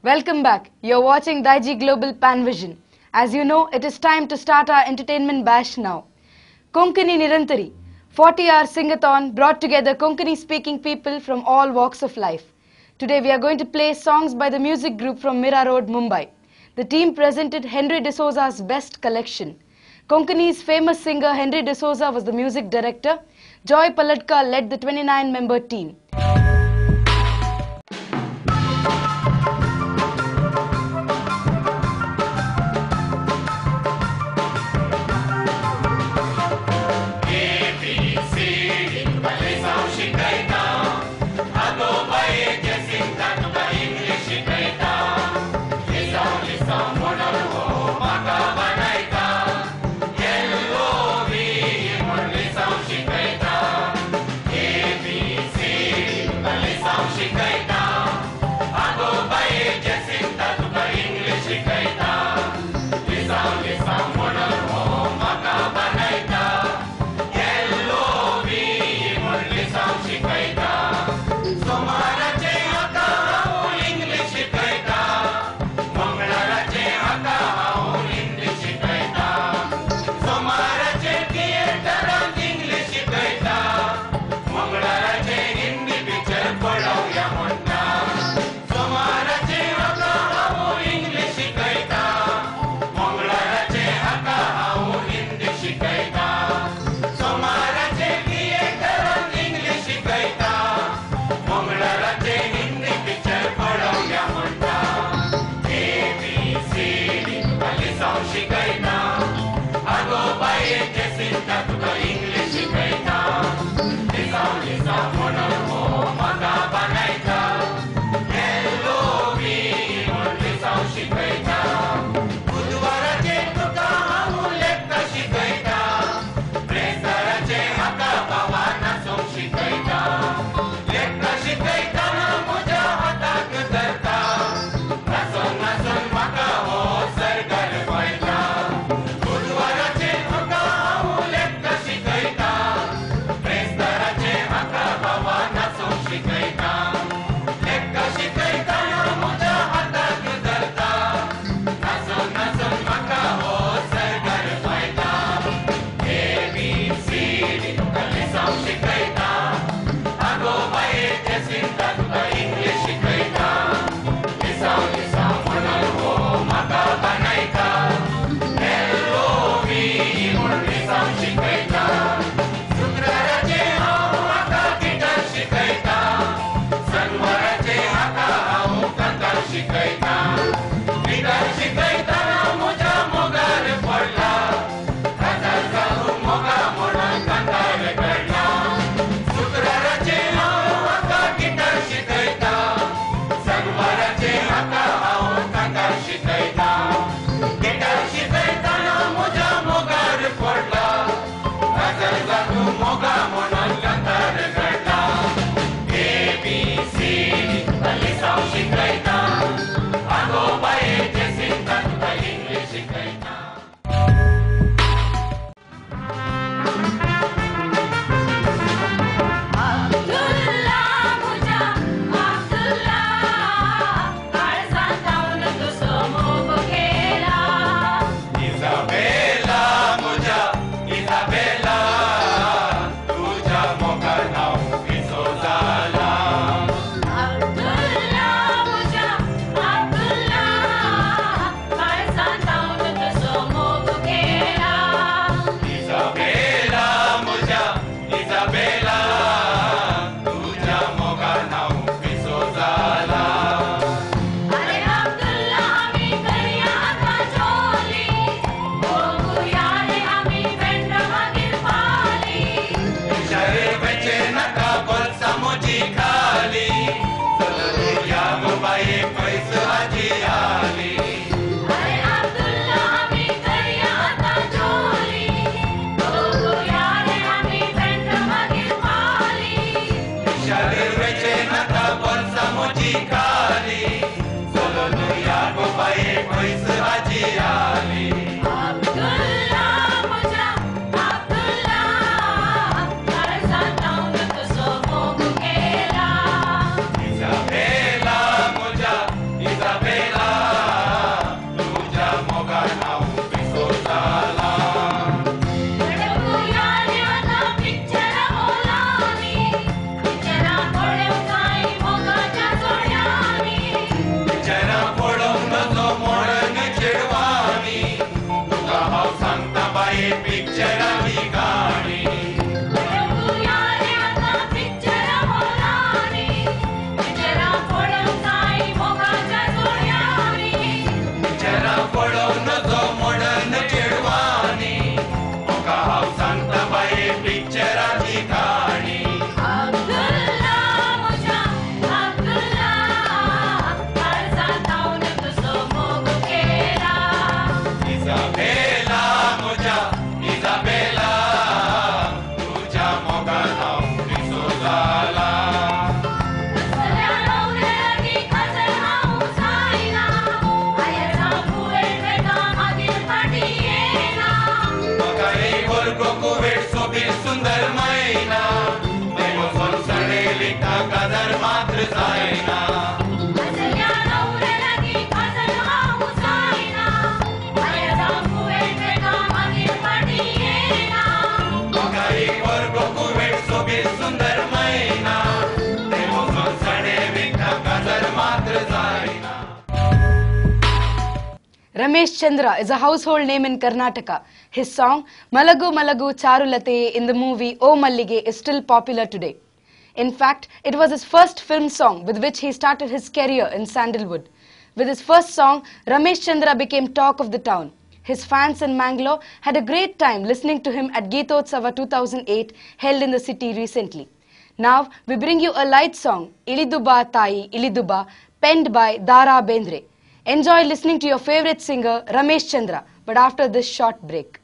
Welcome back. You're watching Daiji Global Panvision. As you know, it is time to start our entertainment bash now. Konkani Nirantari, 40-hour sing-a-thon brought together Konkani-speaking people from all walks of life. Today we are going to play songs by the music group from Mira Road, Mumbai. The team presented Henry D'Souza's best collection. Konkani's famous singer Henry D'Souza was the music director. Joy Paladka led the 29-member team. Ramesh Chandra is a household name in Karnataka. His song Malagu Malagu Charulate in the movie O Mallige is still popular today. In fact, it was his first film song with which he started his career in Sandalwood. With his first song, Ramesh Chandra became talk of the town. His fans in Mangalore had a great time listening to him at Geetotsava 2008 held in the city recently. Now, we bring you a light song, Iliduba Tayi Iliduba, penned by Dara Bendre. Enjoy listening to your favorite singer, Ramesh Chandra, but after this short break.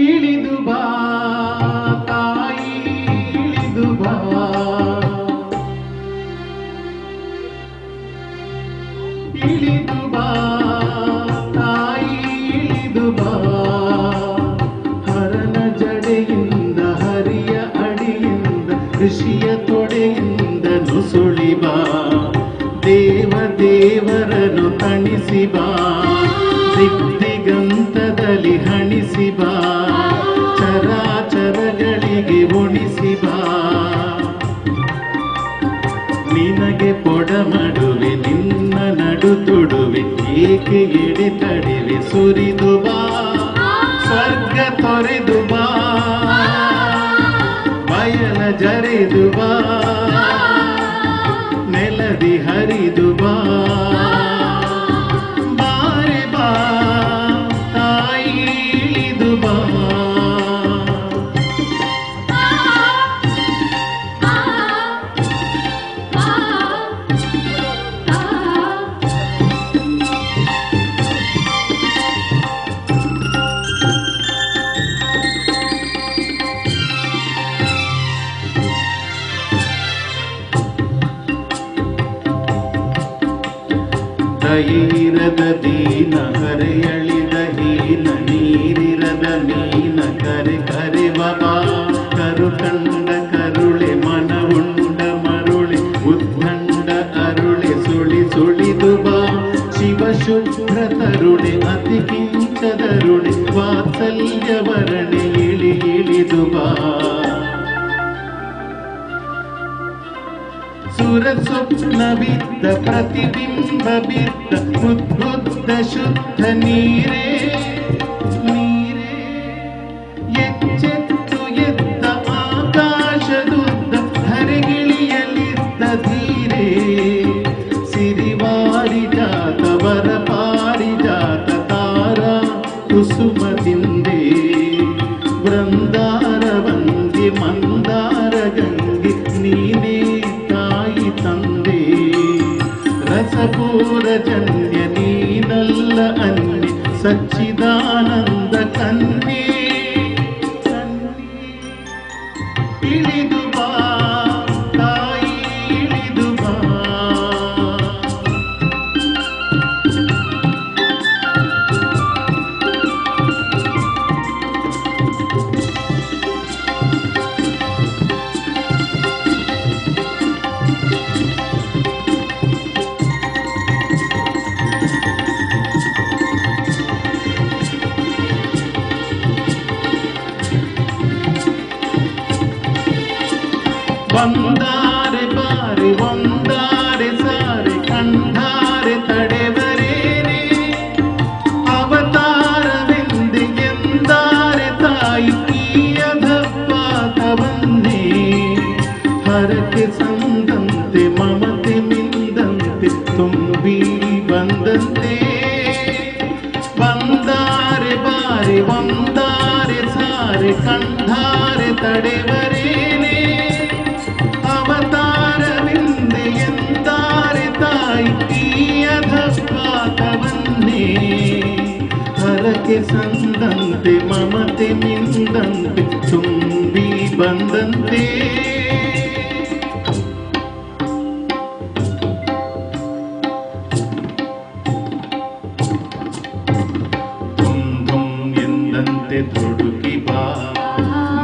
ಇಳಿದುಬಾ ತಾಯಿ ಇಳಿದುಬಾ ಇಳಿದುಬಾ ತಾಯಿ ಇಳಿದುಬಾ ಹರನ ಜಡೆಯಿಂದ ಹರಿಯ ಅಡಿಯಿಂದ ಋಷಿಯ ತೊಡೆಯಿಂದ ನುಸುಳಿಬಾ ದೇವ ದೇವರನ್ನು ತಣಿಸಿಬಾ ದಿಗ್ದಿಗಂತದಲ್ಲಿ ಹಣಿಸಿಬಾ ಚರಾಚರಗಳಿಗೆ ಉಣಿಸಿಬಾ ನಿನಗೆ ಪೊಡಮಡುವೆ ನಿನ್ನ ನಡು ತೊಡುವೆ ಏಕೆ ಎಡೆ ತಡಿವೆ ಸುರಿದು ಬಾ ಸ್ವರ್ಗ ತೊರೆದು ಬಾ ಬಯಲ ಜರೆದು ಬಾ ನೆಲದಿ ಹರಿದು ಬಾ ದೈರದ ದೀನ ಹರೆಯಳಿದ ಹೀನ ನೀರಿರದ ಮೀನ ಕರೆ ಕರೆವ ಬಾ ಕರು ಕಂಡ ಕರುಳೆ ಮನವುಂಡ ಮರುಳೆ ಉದ್ದಂಡ ಅರುಳೆ ಸುಳಿ ಸುಳಿದು ಬಾ ಶಿವ ಶುಭ್ರ ತರುಣೆ ಅತಿ ಕಿಂಚದರುಣೆ ವಾತ್ಸಲ್ಯವರಣೆ ಇಳಿ ಇಳಿದು ಬಾ ಸುರ ಸ್ವಪ್ನ ಬಿದ್ದ ಪ್ರತಿಬಿಂಬ ಬಿದ್ದ ಉದ್ಬುದ್ಧ ಶುದ್ಧ ನೀರೇ ನೀರೇ ಎಚ್ಚೆತ್ತು ಎದ್ದ ಆಕಾಶದುದ್ದ ಹರಿಗಿಳಿಯಲಿದ್ದ ಧೀರೇ ಸಿರಿವಾರಿಜಾತ ವರ ಪಾರಿಜಾತ ತಾರ ಕುಸುಮದಿಂದೆ ಬೃಂದಾರ ವಂದಿ ಮಂದಾರ ಗಂಗೆ ನೀನೇ ತಂದೆ ರಸಪೂರ ಜನ್ಯ ನೀನಲ್ಲ ಅನ್ಯ ಸಚ್ಚಿದಾನಂದ ಕನ್ಯೆ ಇಳಿದು ಬಾ ತಾಯಿ ಇಳಿದು ಬಾ ಬಂದಾರೆ ಬಾರೆ ಒಂದಾರೆ ಸಾರೆ ಕಂಡಾರೆ ತಡೆವರೇನೆ ಅವತಾರವೆಂದೆ ಎಂದಾರೆ ತಾಯಿ ಅಧಪಾತವನ್ನೇ ಹರಕೆ ಸಂದಂತೆ ಮಮತೆ ಮಿಂದಂತೆ ತುಂಬಿ ಬಂದಂತೆ ಬಂದಾರೆ ಬಾರೆ ಒಂದಾರೆ ಸಾರೆ ಕಂಡಾರೆ ತಡೆವರೇನೆ ಅವತಾರವಿಂದೆ ಎಂದಾರೆ ತಾಯಿ ಅಧಪಾತವನ್ನೇ ಹರಕೆ ಸಂದಂತೆ ಮಮತೆ ಮಿಂದಂತೆ ತುಂಬಿ ಬಂದಂತೆ ಹುಡುಕಿ ಬಾ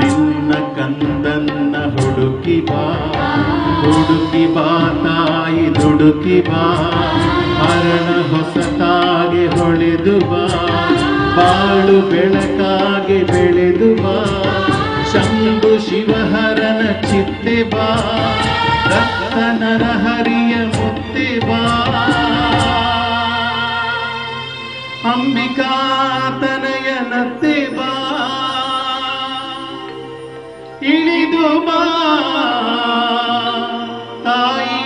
ನಿನ್ನ ಕಂದನ್ನ ಹುಡುಕಿ ಬಾ ತಾಯಿ ದುಡುಕಿ ಬಾ ಹರಣ ಹೊಸತಾಗೆ ಹೊಳೆದು ಬಾ ಬಾಳು ಬೆಳಕಾಗೆ ಬೆಳೆದು ಬಾ ಶಂಭು ಶಿವಹರನ ಚಿತ್ತೆ ಬಾ ರಕ್ತ ನರಹರಿಯ ಮುತ್ತೆ ಬಾ ಅಂಬಿಕಾ ತನಯನತ್ತೆ ಬಾ ಇಳಿದು ಬಾ ತಾಯಿ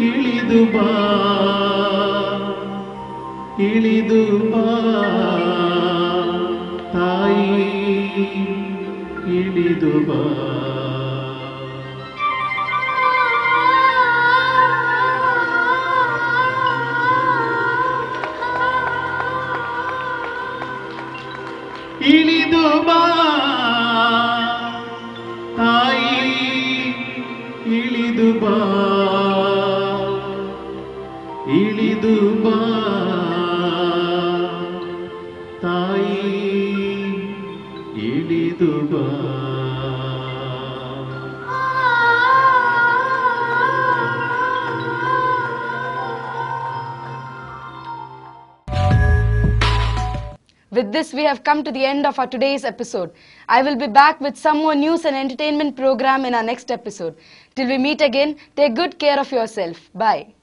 ಇಳಿದು ಬಾ ಇಳಿದು ಬಾ ತಾಯಿ ಇಳಿದು ಬಾ ಇಳಿದು ಬಾ ತಾಯಿ ಇಳಿದು ಬಾ ಇಳಿದು ಬಾ ತಾಯಿ ಇಳಿದು ಬಾ With this, we have come to the end of our today's episode. I will be back with some more news and entertainment program in our next episode. Till we meet again, take good care of yourself. Bye.